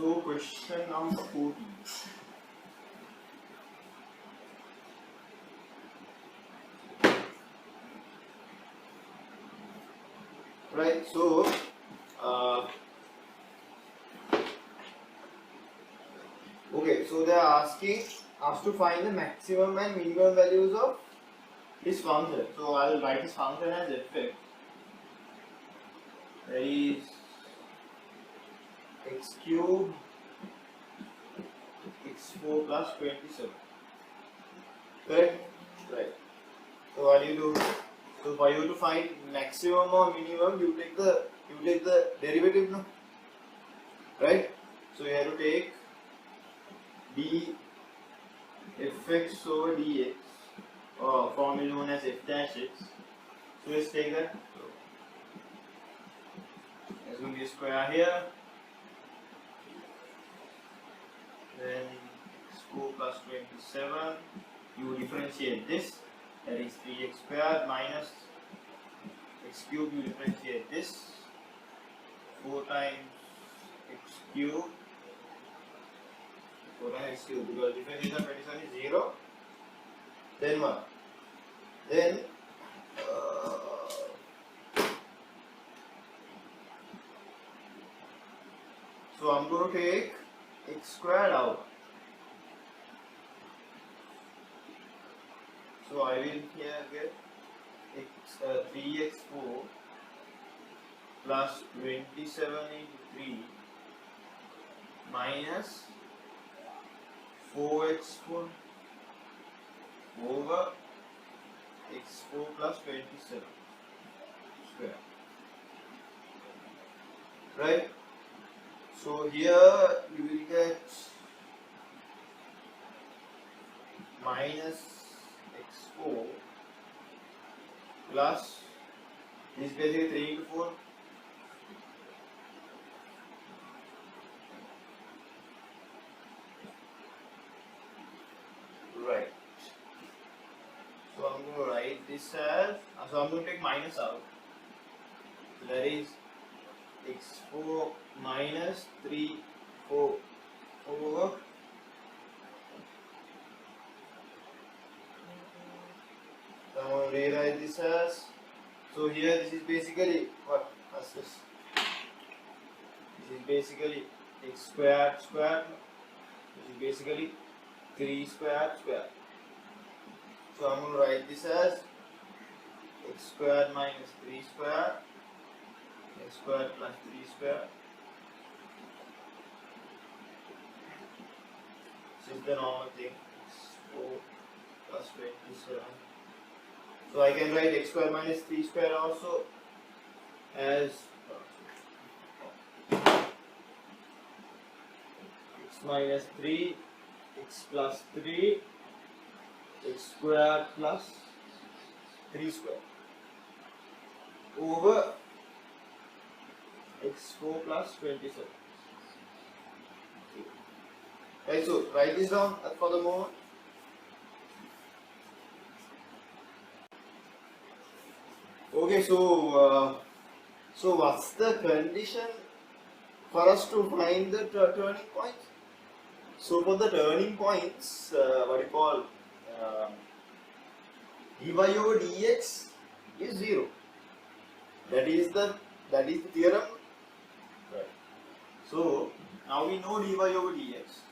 So question number 14. Right, so okay, so they are asking us to find the maximum and minimum values of this function. So I'll write this function as f(x). That is x cube x4 plus 27. Correct? Right. So what do you do? So for you to find maximum or minimum, you take the derivative, no? Right? So you have to take d fx over dx, or formula known as f dash x. So let's take that. So there's going to be a square here. Then x4 plus 27. You differentiate this. That is 3x squared minus x cube. You differentiate this. 4 times x cube. 4 times x cube, because differentiation of 27 is 0. Then what? Then so I'm going to take x squared out. So I will here get 3x4 plus 27 into 3 minus 4x4 over x4 plus 27 square. Right? So here you will get minus x4 plus this basically 3 into 4. Right. So I'm going to write this as, so I'm going to take minus out. So that is x4 minus 3 4 over so I'm going to rewrite this as, so here this is basically what? What's this? This is basically x squared squared, which is basically 3 squared squared. So I'm going to write this as x squared minus 3 squared, x squared plus 3 squared. This is the normal thing, x4 plus 27. So I can write x squared minus 3 squared also as x minus 3, x plus 3, x squared plus 3 squared over x4 plus 27. Right, so write this down for the moment. Okay, so what's the condition for us to find the turning point? So for the turning points, what you call dy over dx is 0. That is the theorem. Right. So now we know dy over dx.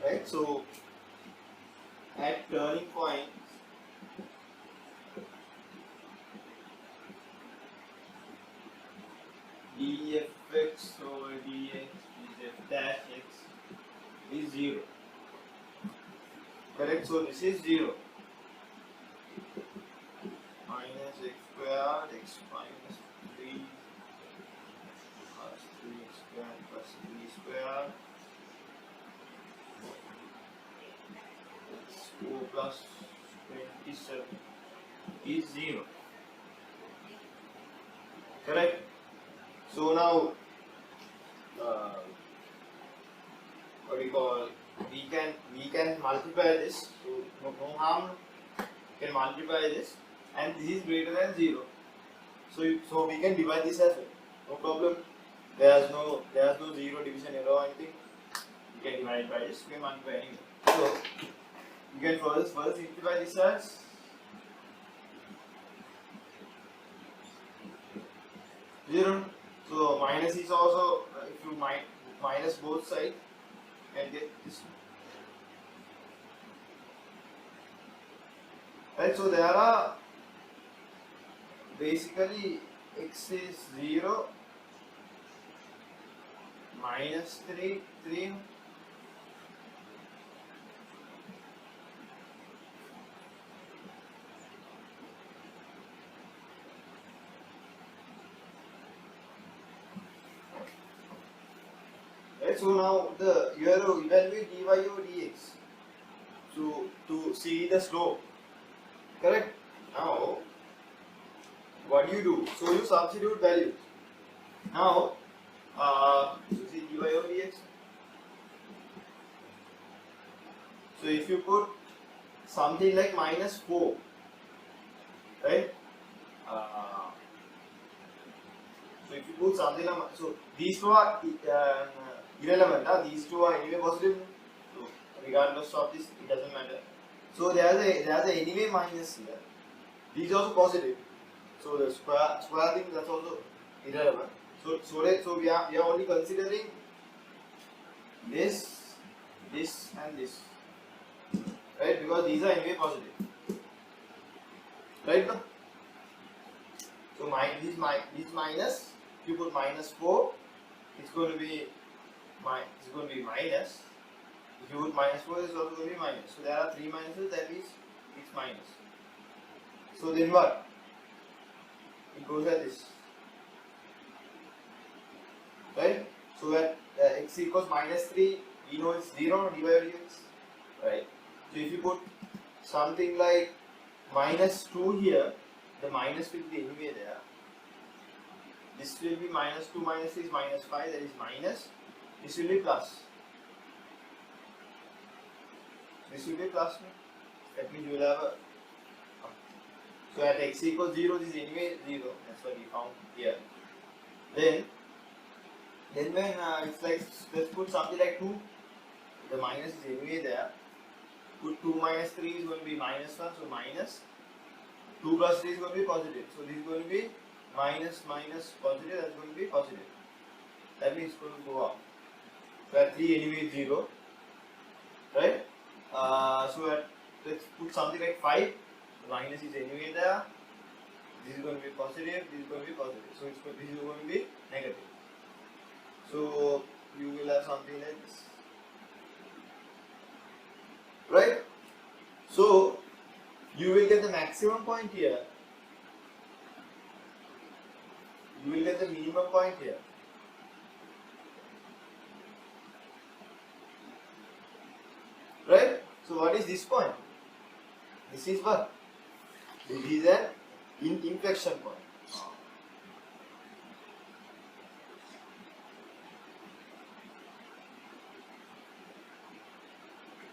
Right. So at turning points, dfx over dx is f dash x is 0. Correct? So this is 0. Minus x squared, x minus 3 plus 3x squared plus 3 squared, x4 plus 27 is 0. Correct? So now what do you call, we can multiply this, so no harm, we can multiply this and this is greater than 0. So we can divide this as well. No problem. There's no 0 division error or anything. You can divide it by this. You can multiply anyway. So you can first simplify this as zero. So minus is also if you minus both sides and get this. Right. So there are basically x is 0, minus 3. Right, so now you have to evaluate dy over dx to see the slope. Correct? Now, what do? So you substitute values. Now, you see dy over dx. So if you put something like minus 4, right? So if you put something like, so these two are irrelevant. These two are anyway positive. So regardless of this, it doesn't matter. So there's a anyway minus here. These are also positive. So the square thing, that's also irrelevant. So we are only considering this, and this, right? Because these are anyway positive, right? No? So this minus. If you put minus 4, it's going to be minus. If you put minus 4, it's also going to be minus. So there are 3 minuses. That means it's minus. So then what? It goes like this, right? So at x equals minus 3, we know it's 0 divided by x, right? So if you put something like minus 2 here, the minus will be anyway there. This will be minus 2 minus 3 is minus 5, that is minus. This will be plus. This will be plus. That means you will have a. So at x equals 0, this is anyway 0. That's what we found here. Then when it's like, let's put something like 2. The minus is anyway there. Put 2 minus 3 is going to be minus 1. So minus 2 plus 3 is going to be positive. So this is going to be minus positive. That's going to be positive. That means it's going to go up. So at 3 anyway 0, right? So let's put something like 5. The minus is anyway there. This is going to be positive. This is going to be positive. So this is going to be negative. So you will have something like this, right? So you will get the maximum point here. You will get the minimum point here. Right? So what is this point? This is what? This is an inflection point.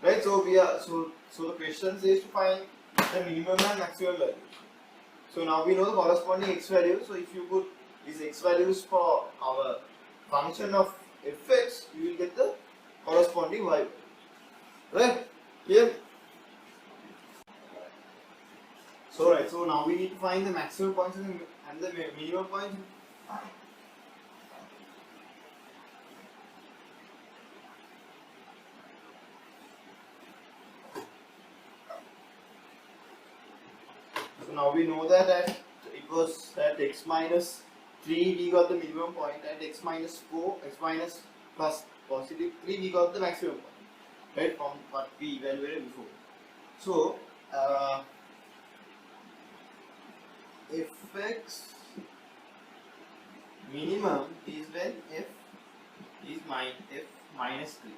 Right? So the question says to find the minimum and maximum value. So now we know the corresponding x value. So if you put these x values for our function of fx, you will get the corresponding y value. Right? Here. So right. So now we need to find the maximum points and the minimum points. So now we know that it was at x minus 3 we got the minimum point, at x minus 4, x minus plus positive 3 we got the maximum point, right, from what we evaluated before. So fx minimum is when f is minus 3,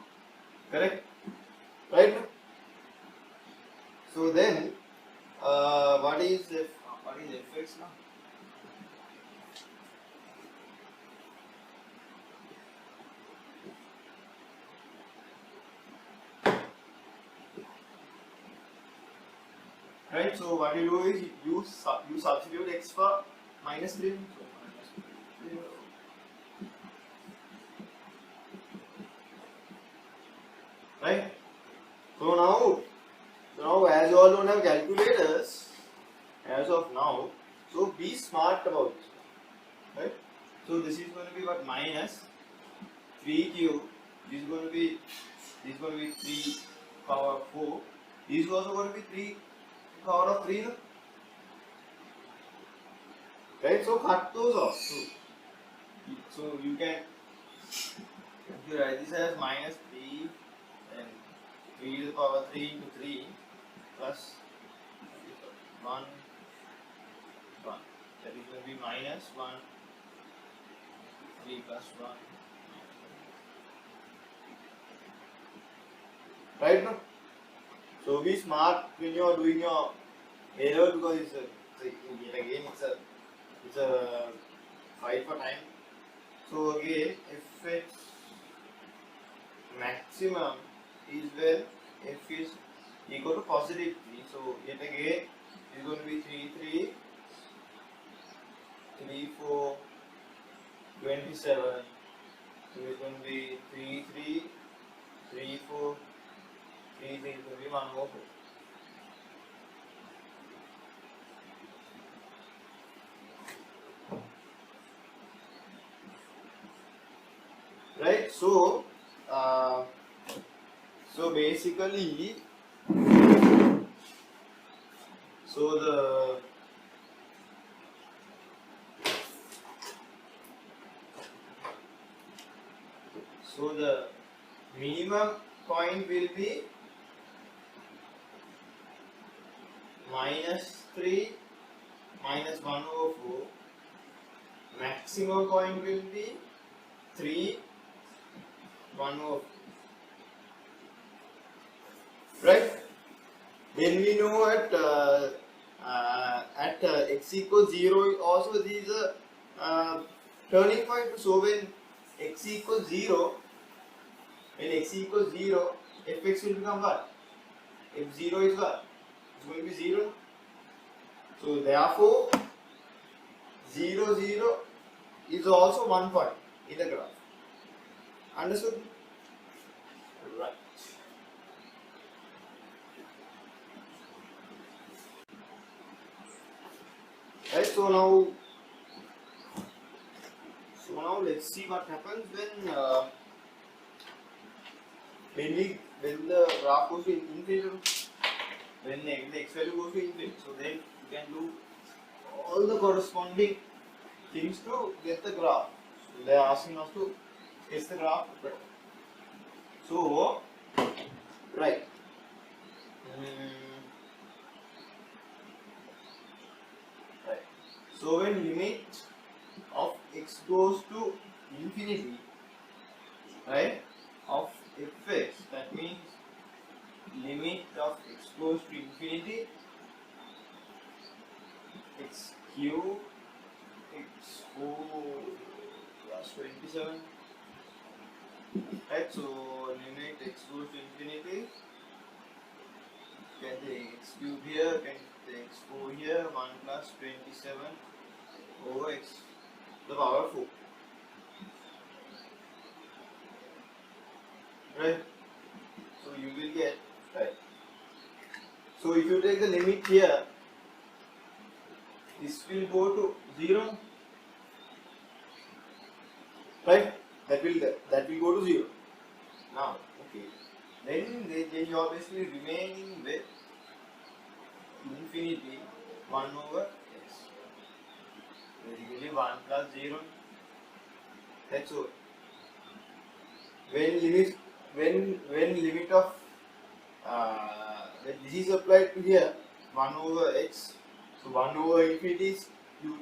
correct, right? So then what is fx now? Right, so what you do is you substitute x for minus 3. So minus 3. Right? So now as you all don't have calculators as of now, so be smart about this. Right? So this is going to be what, minus 3 cube. This is going to be 3 power 4. This is also going to be 3 power of 3. No? Right? So cut those off. So you can, if you write this as minus 3 and 3 to the power 3 into 3 plus 1, 1. That is going to be minus 1, 3 plus 1. Right now? So be smart when you are doing your error, because it's a fight for time. So again, if it's maximum is when f is equal to positive 3. So yet again is going to be 3, 3, 3, 4, 27. So it's going to be 3, 3, 3, 4, 3, 3 is going to be 1 over 4. Right, so basically, the minimum point will be minus 3 minus 1 over 4. Maximum point will be 3 1 over 4. Right? Then we know at x equals 0 also this is a turning point. So when x equals 0, fx will become what? F0 is what? It's going to be 0. So therefore 0, 0 is also 1 point in the graph. Understood? Right. Right, so now let's see what happens when the graph goes to infinity, when the x value goes to infinity. So then you can do all the corresponding things to get the graph. So they are asking us to get the graph. So right. Right. So when limit of x goes to infinity, right, of fx, that means limit of x goes to infinity, x cube x4 plus 27, right? So limit x goes to infinity, can take x cube here, can take x4 here, 1 plus 27 over x to the power 4. Right? So you will get, right? So if you take the limit here, this will go to 0, right? That will go to 0. Now, okay. Then you are basically remaining with infinity 1 over x. Basically 1 plus 0. That's all. When limit of when this is applied to here, 1 over x. So 1 over infinity is you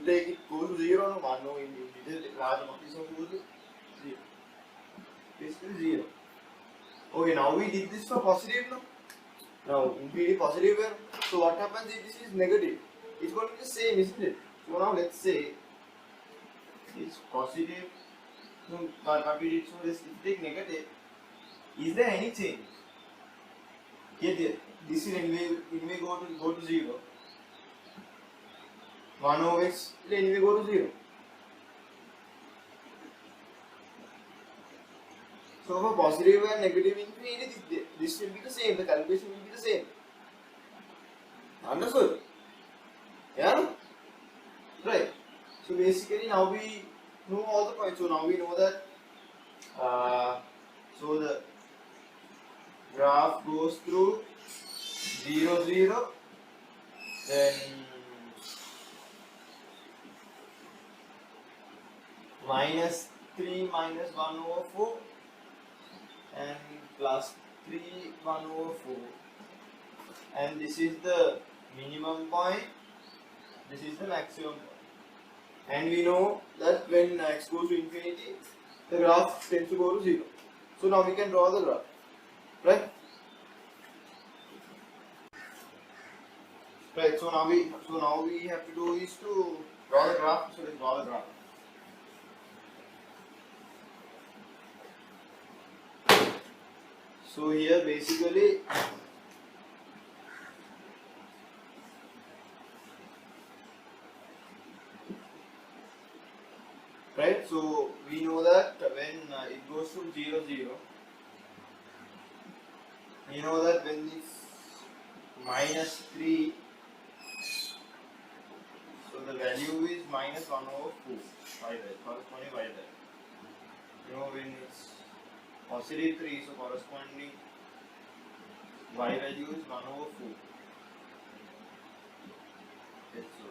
take it goes to 0. No, 1 over infinity large amount is goes to 0. Basically 0. Okay, now we did this for positive, no? Now infinity positive here. So what happens if this is negative? It's going to be the same, isn't it? So now let's say it's positive. So what we did, so let's take negative. Is there any change? this will anyway go to 0. 1 over x will anyway go to 0. So for positive and negative infinity, this will be the same. The calculation will be the same. Understood? Yeah? Right. So basically now we know all the points. So now we know that so the graph goes through 0, 0, then minus 3 minus 1 over 4 and plus 3 1 over 4, and this is the minimum point, this is the maximum point. And we know that when x goes to infinity, the graph tends to go to 0. So now we can draw the graph, right? Right. So now we have to do is to draw the graph. So let's draw the graph. So here basically right, so we know that when it goes to 0, 0, we know that when it's minus 3, so the value is minus 1 over 4 by that, corresponding by that. You know, when it's positive 3, so corresponding y value is 1 over 4. Yes, so.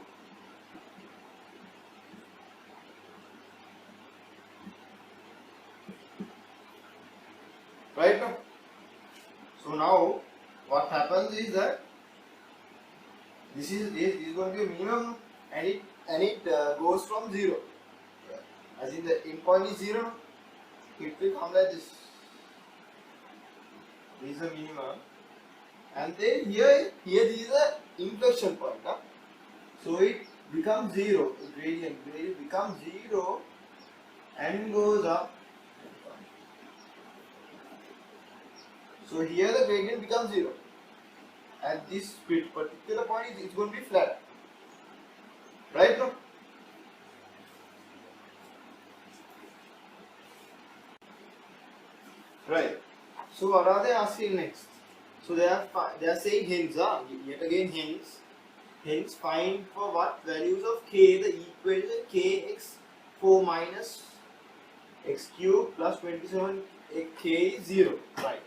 Right now? So now what happens is that this is going to be a minimum, and it goes from 0, as in the end point is 0, it will come like this. This is a minimum, and then here this is a inflection point, huh? So it becomes 0, the gradient becomes 0 and goes up. So here the gradient becomes 0. At this particular point, it's going to be flat. Right now? Right. So what are they asking next? So they are saying hence, yet again hence find for what values of k the equation kx4 minus x cube plus 27 k is 0. Right.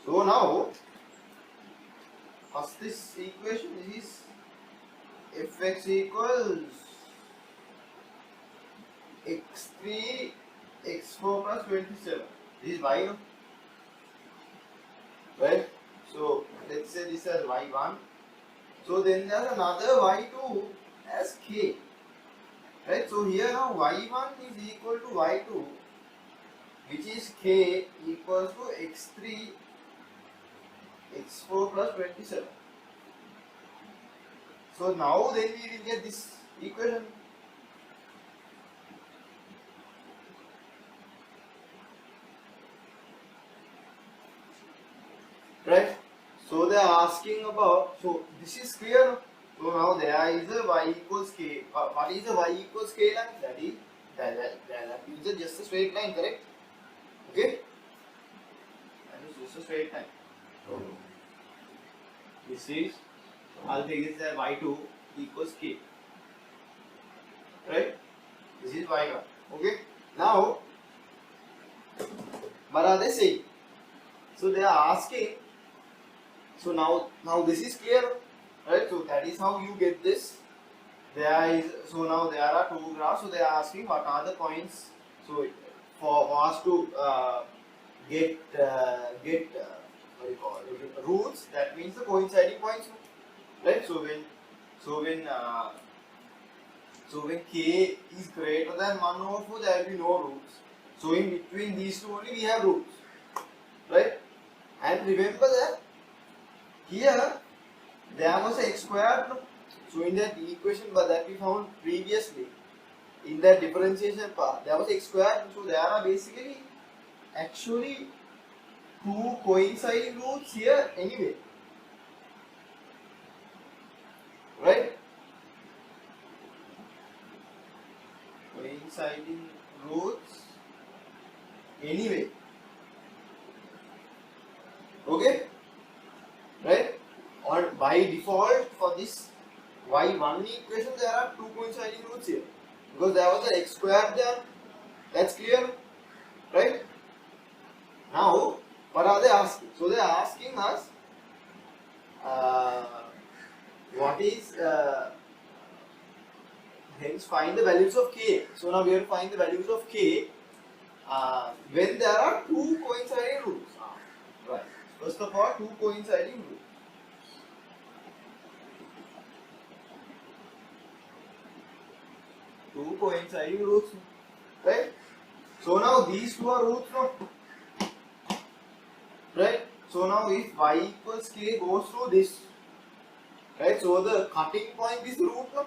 So now, first this equation is fx equals x3 x4 plus 27. This is y, no? Right? So let's say this as y1. So then there's another y2 as k. Right? So here now y1 is equal to y2, which is k equals to x3 x4 plus 27. So now then we will get this equation. Right? So they are asking about, so this is clear. So now there is a y equals k. What is a y equals k line? That is just a straight line, correct? Okay? That is just a straight line. This is, I'll take this as y2 equals k. Right? This is y1. Okay? Now, what are they saying? So they are asking, so now this is clear, right? So that is how you get this. So now there are two graphs, so they are asking what are the points. So for us to get what do you call it, roots, that means the coinciding points, right? So when k is greater than 1 over 4, there will be no roots. So in between these two only we have roots, right? And remember that here there was a x squared, no? So in that equation that we found previously, in that differentiation part, there was x squared. So there are basically actually two coinciding roots here anyway, right? Coinciding roots anyway, okay, right? Or by default for this y1 equation there are two coinciding roots here because there was an x squared there. That's clear, right? Now, what are they asking? So they are asking us uh, what is hence find the values of k. So now we have to find the values of k when there are two coinciding roots. Right. First of all, two coinciding roots. Two coinciding roots, right? So now these two are roots, no? Right? So now if y equals k goes to this, right? So the cutting point is root, no?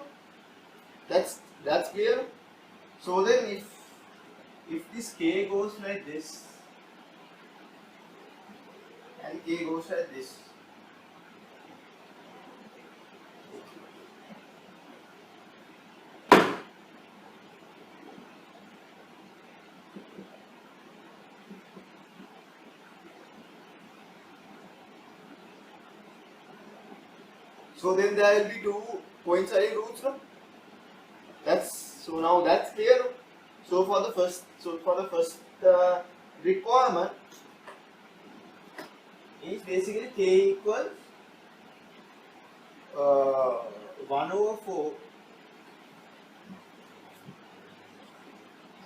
That's clear. So then if this k goes like this and k goes like this, so then there will be two coinciding roots, no? Now that's clear. So for the first requirement is basically k equals 1 over 4.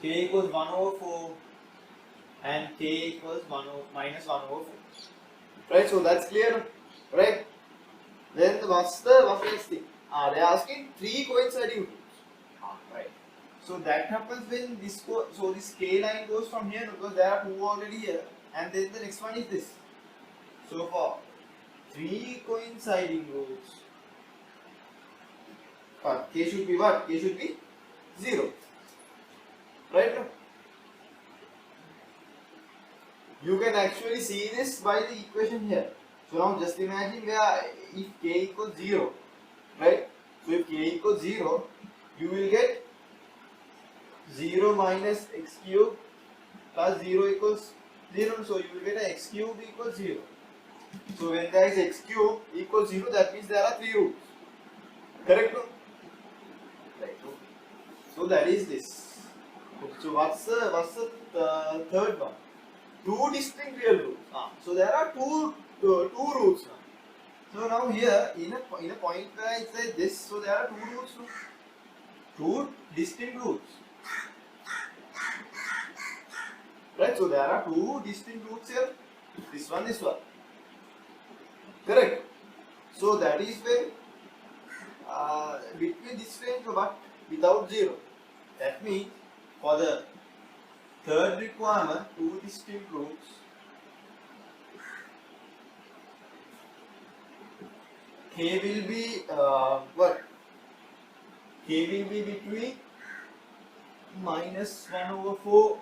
K equals 1 over 4 and k equals minus 1 over 4. Right, so that's clear, right? Then what's the next thing? They are asking three coinciding roots. Right. So that happens when this k line goes from here because there are two already here, and then the next one is this. So for three coinciding roots, k should be what? K should be 0. Right? You can actually see this by the equation here. So now just imagine where if k equals 0, right? So if k equals 0, you will get 0 minus x cube plus 0 equals 0. So you will get a x cube equals 0. So when there is x cube equals 0, that means there are 3 roots. Correct? No? Right. So that is this. So what's the third one? Two distinct real roots. So there are two roots now. So now here in a point where it's like this, so there are two roots, no? Two distinct roots. Right? So there are two distinct roots here. This one. Correct? So that is when between this range but without 0. That means for the third requirement, two distinct roots. K will be what? K will be between minus 1 over 4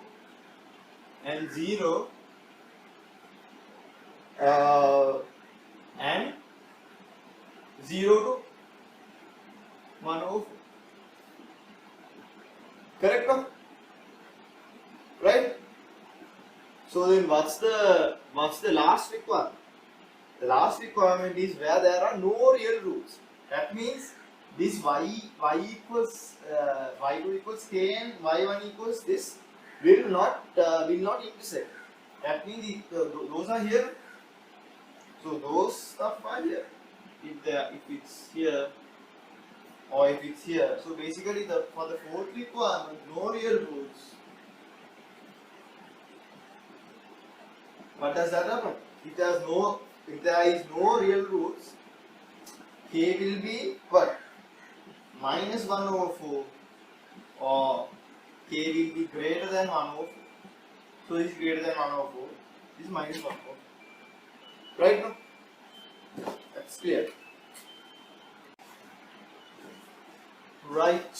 and 0 and 0 to 1 over 4. Correct? No? Right? So then what's the last requirement? The last requirement is where there are no real roots. That means this y2 equals k and y1 equals this will not intersect. That means those are here. So those stuff are here. If it's here or if it's here. So basically for the fourth requirement, no real roots. What does that happen? If there is no real roots, k will be what? Minus 1 over 4 or k will be greater than 1 over 4. So this is greater than 1 over 4. This is minus 1 over 4. Right now? That's clear. Right.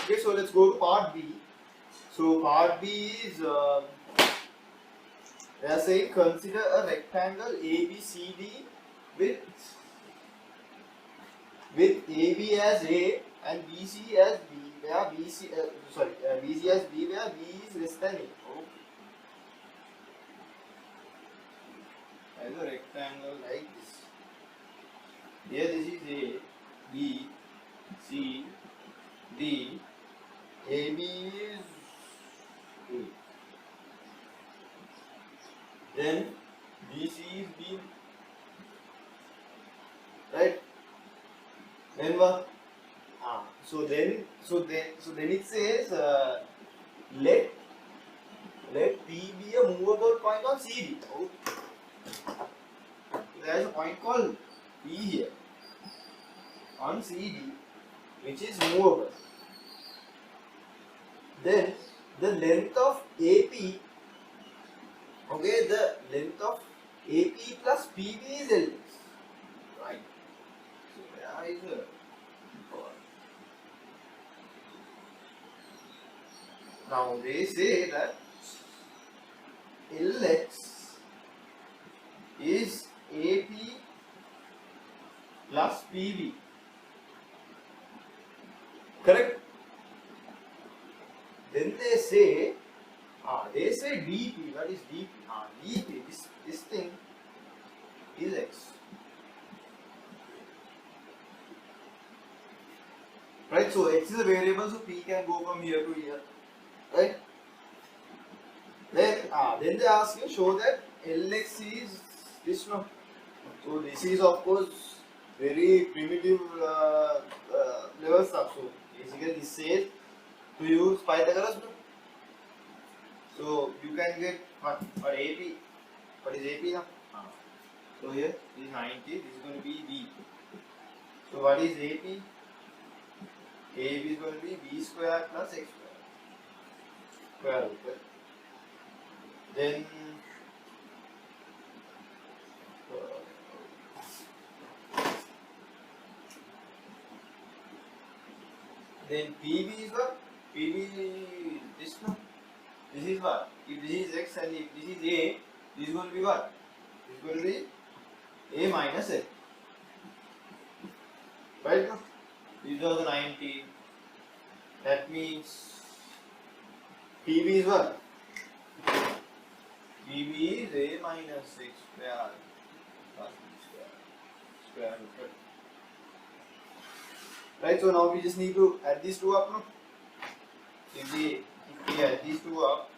Okay, so let's go to part B. So part B is they are saying consider a rectangle ABCD with AB as A and BC as B, where BC as B, where B is less than A. Okay. As a rectangle like this. Here this is A, B, C, D. AB is A. Then BC is B. Right? Then what? So then it says let P be a movable point on CD. Oh. There is a point called P here on CD, which is movable. Then the length of AP, okay, the length of AP plus PB is LX. Right. So where is the now they say that LX is AP plus PB. Correct? Then they say DP. What is DP? DP, this thing is X. Right? So X is a variable, so P can go from here to here. Right? Then they ask you show that LX is this no. So this is of course very primitive level stuff. So basically this says to use Pythagoras. No? So you can get what AP. What is AP now? So here this is 90. This is going to be B. So what is AP? AB is going to be B square plus X square root. Then PB is what? PB is this no? This is what? If this is X and if this is A, this is going to be what? This is going to be A minus A. Right now? This was 90. That means PB is what? PB is A minus X square plus B square root. Right, so now we just need to add these two up. No? If we add these two up,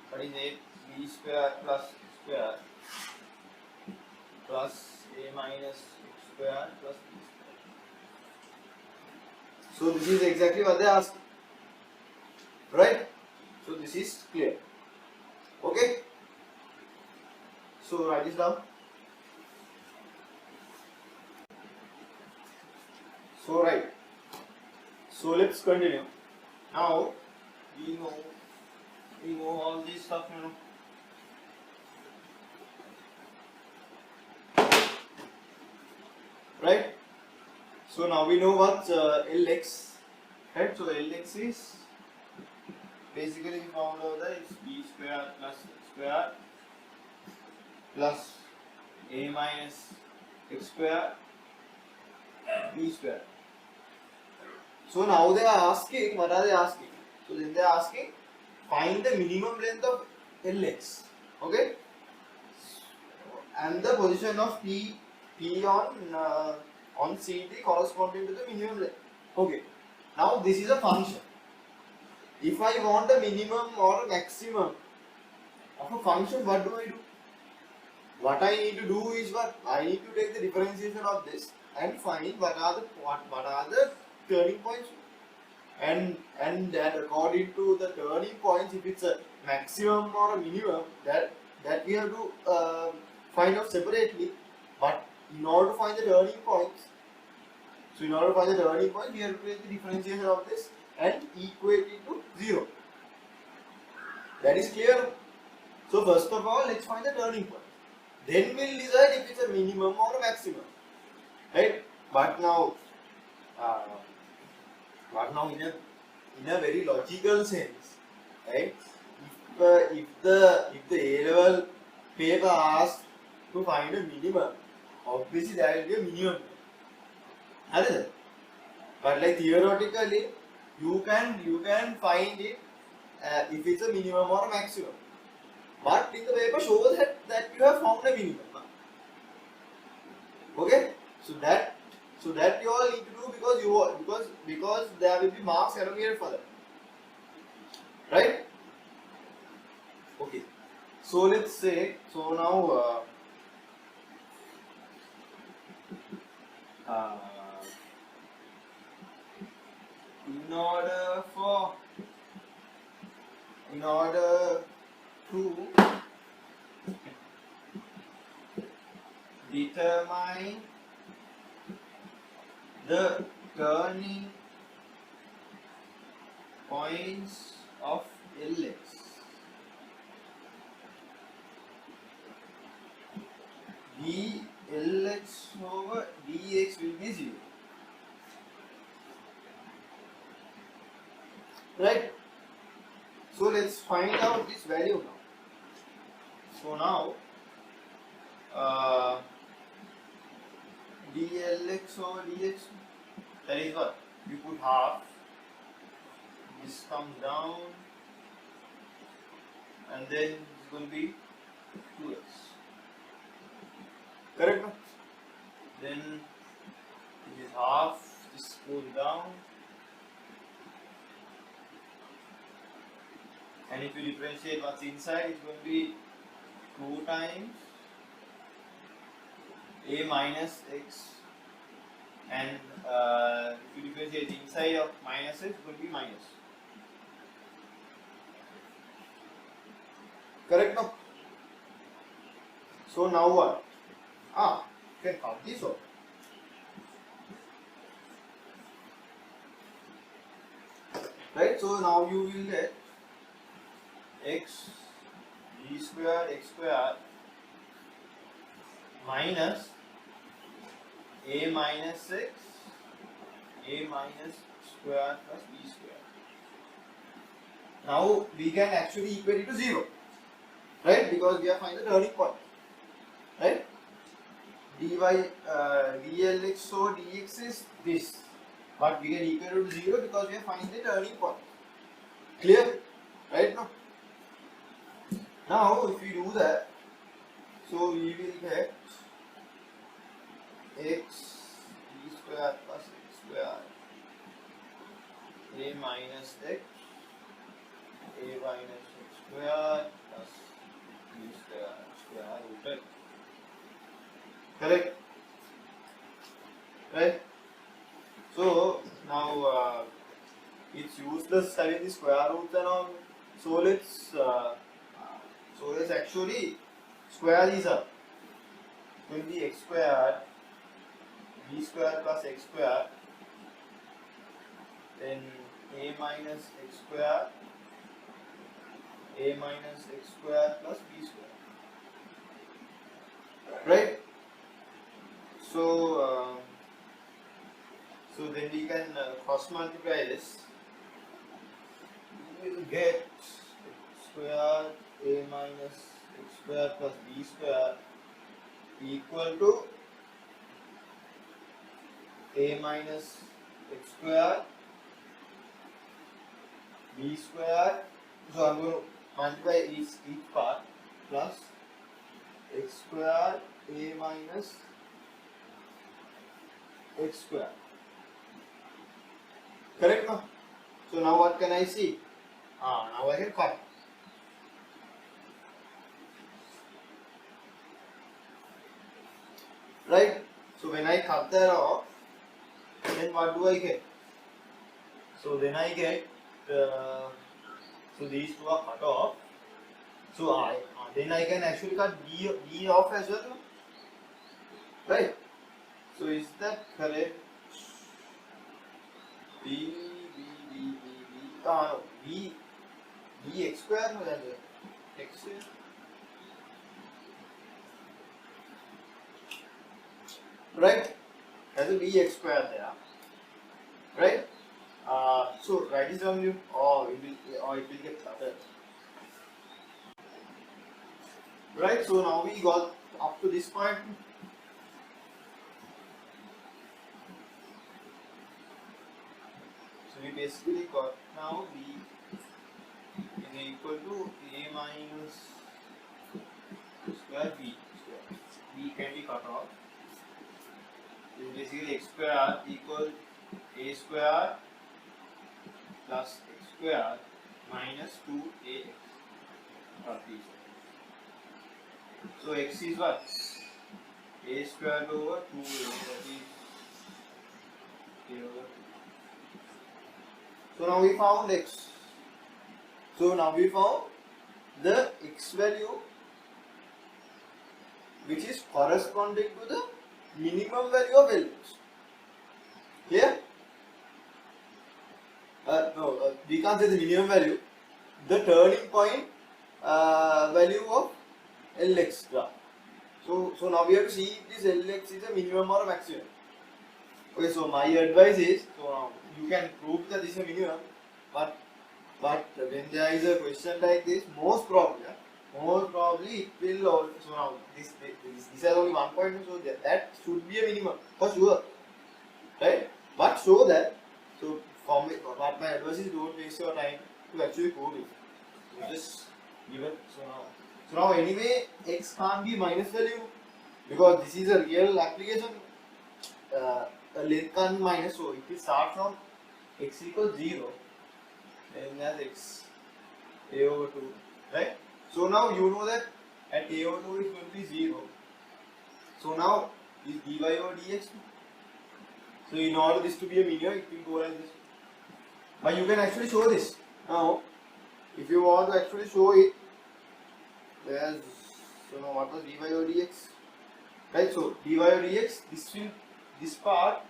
what is it? B square plus X square plus A minus X square plus B square. So this is exactly what they asked. Right? So this is clear. Okay? So write this down. So right. So let's continue. Now we know all this stuff, you know. Right? So now we know what LX. Right? So LX is basically we found out that it's B square plus X square plus A minus X square B square. So now they are asking, what are they asking? So then they are asking, find the minimum length of LX, okay? And the position of P on CD corresponding to the minimum length. Okay. Now this is a function. If I want the minimum or maximum of a function, what do I do? What I need to do is what? I need to take the differentiation of this and find what are the turning points, and then according to the turning points, if it's a maximum or a minimum, that we have to find out separately. But in order to find the turning points, we have to take the differentiation of this and equate it to 0. That is clear. So first of all, let's find the turning point. Then we'll decide if it's a minimum or a maximum. Right? But now uh, but now in a very logical sense, right? If the A level paper asks to find a minimum, obviously there will be a minimum. Understand? But like theoretically, you can find it if it's a minimum or a maximum. But in the paper shows that you have found a minimum. Okay, so that you all need to do because there will be marks allocated for that, right? Okay, so let's say now uh, in order to determine the turning points of Lx, dLx over dx will be 0, right? So let's find out this value now. So now dLx over dx, that is what? You put half, this comes down, and then it's going to be 2x. Correct? No? Then this is half, this goes down, and if you differentiate what's inside, it's going to be 2 times a minus x, and if you differentiate inside of minus x, it's going to be minus. Correct? No? So now what? You can count this one. Right? So now you will get x d square x square minus a minus x a minus square plus b square. Now we can actually equate it to 0, right? Because we are finding the turning point, right? dLx over dx is this, but we can equate it to 0 because we are finding the turning point. Clear? Right? Now if we do that, so we will get x d square plus x square a minus x a minus x square plus b square root x. Correct? Right? So now it's useless studying the square roots and all. So let's actually square these up. It will be x squared b square plus x square, then a minus x square plus b square. Right? So then we can cross multiply this. We will get x square a minus x square plus b square equal to a minus x square b square. So I'm going to multiply each part plus x square a minus x square. Correct? No? So now what can I see? Now I can cut. Right? So when I cut that off, then what do I get? So then I get, so these two are cut off. So then I can actually cut D off as well. No? Right? So is that correct? B x square no that x is right as a b x square there. right? So write this down, you, or it will get cluttered. Right, so now we got up to this point. So we basically got now B is equal to A minus square B square. B can be cut off. Is basically x square equal A square plus x square minus 2ax plus b square. So x is what? A square over 2a, that is a over 2. So now we found x. So now we found the x value which is corresponding to the minimum value of L. Here? No, we can't say the minimum value. The turning point value of Lx graph. So now we have to see if this Lx is a minimum or a maximum. Okay, so my advice is, so now you can prove that this is a minimum, but when there is a question like this, most probably it will also, so now this has only 1 point, so that should be a minimum for sure, right? But show that, so for me, what my advice is, don't waste your time to actually code it. So just give it. So now anyway x can't be minus value because this is a real application. A length can't be minus, so if we start from x equals 0, then as x a over 2, right? So now you know that at a over 2 is going to be 0. So now is dy over dx. So in order this to be a minimum, it will go like this. But you can actually show this. Now, if you want to actually show it, there's, so now what was dy over dx? Right, so dy over dx, this part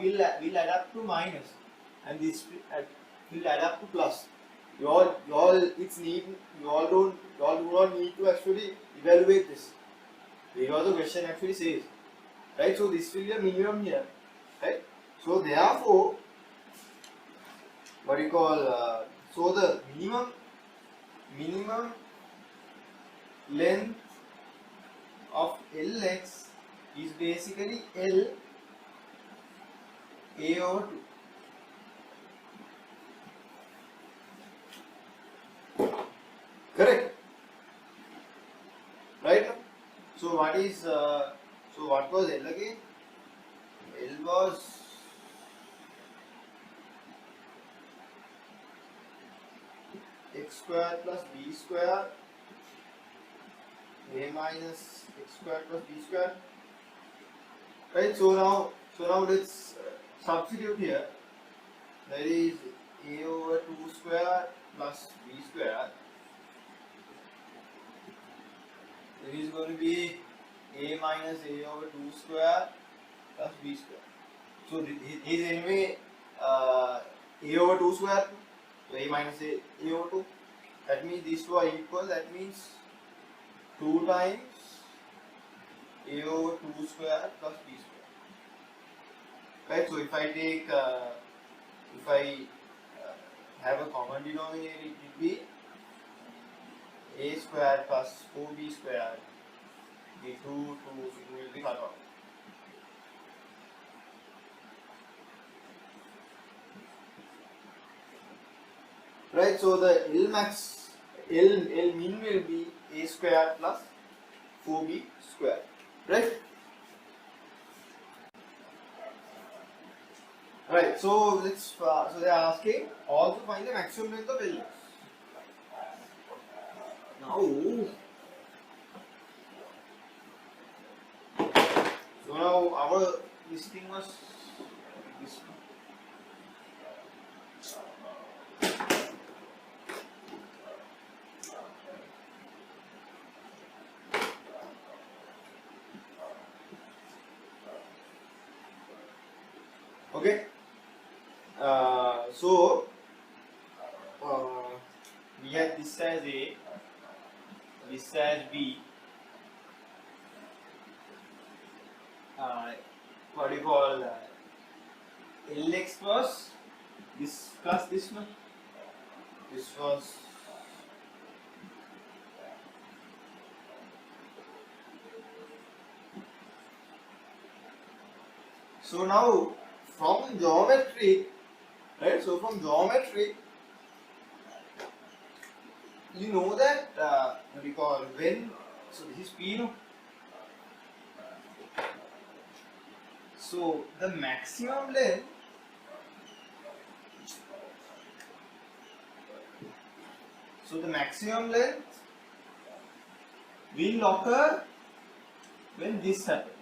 will add up to minus, and this will add up to plus. You all do not need to actually evaluate this because the question actually says, right? So this will be a minimum here, right? So therefore, what you call so the minimum length of Lx is basically L a over 2. Correct? Right? So what is so what was L again? L was x square plus b square a minus x square plus b square. Right? So now let's substitute here. That is a over 2 square plus b square. It is going to be a minus a over 2 square plus b square. So this is anyway a over 2 square. So a minus a over 2. That means these two are equal. That means 2 times a over 2 square plus b square. Right, so if I take, have a common denominator, it will be a square plus 4b square. The 2 will be cut off. Right, so the L min will be a square plus 4b square. Right? Right, so let's so they are asking also find the maximum length of L. So now our listing was this one. Okay. So we have this as A, this as B. What do you call Lx plus this no. This was so now from geometry, right? So from geometry, you know that what do you call when? So this is P, no? So the maximum length. So the maximum length will occur when this happens.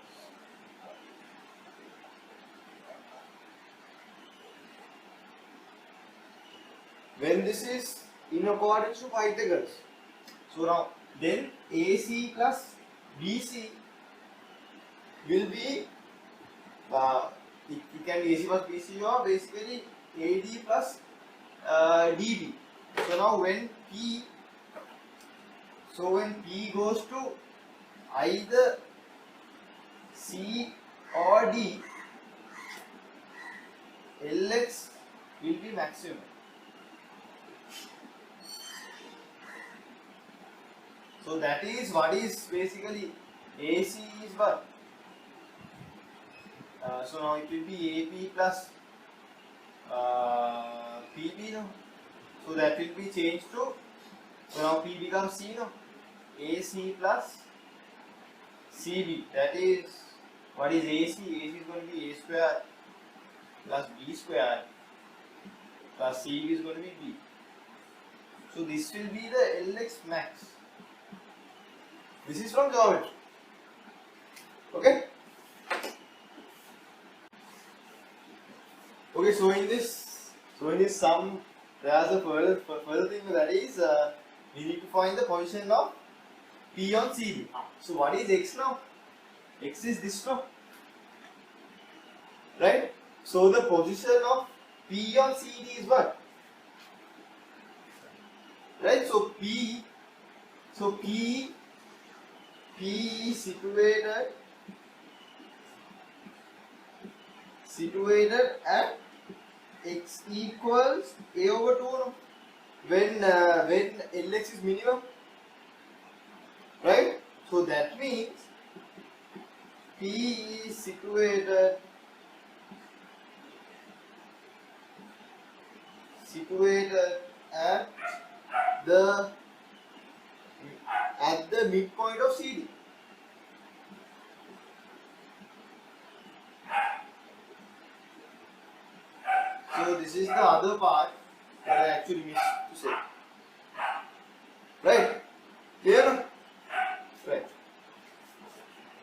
When this is in accordance to Pythagoras. So now then AC plus BC will be it can be AC plus BC or basically AD plus DB. So now when P goes to either C or D, Lx will be maximum. So that is what is basically AC is what? So now it will be AP plus PB, no? So that will be changed to, so now P becomes C, no? AC plus CB. That is, what is AC? AC is going to be A square plus B square plus CB is going to be B. So this will be the Lx max. This is from geometry. Okay? Okay, so in this sum, there is a further thing, that is we need to find the position of P on CD. So what is X now? X is this now, right? So the position of P on CD is what? Right? So P is situated at X equals A over 2, no? When Lx is minimum, right? So that means P is situated at the midpoint of CD. So this is the other part that I actually missed.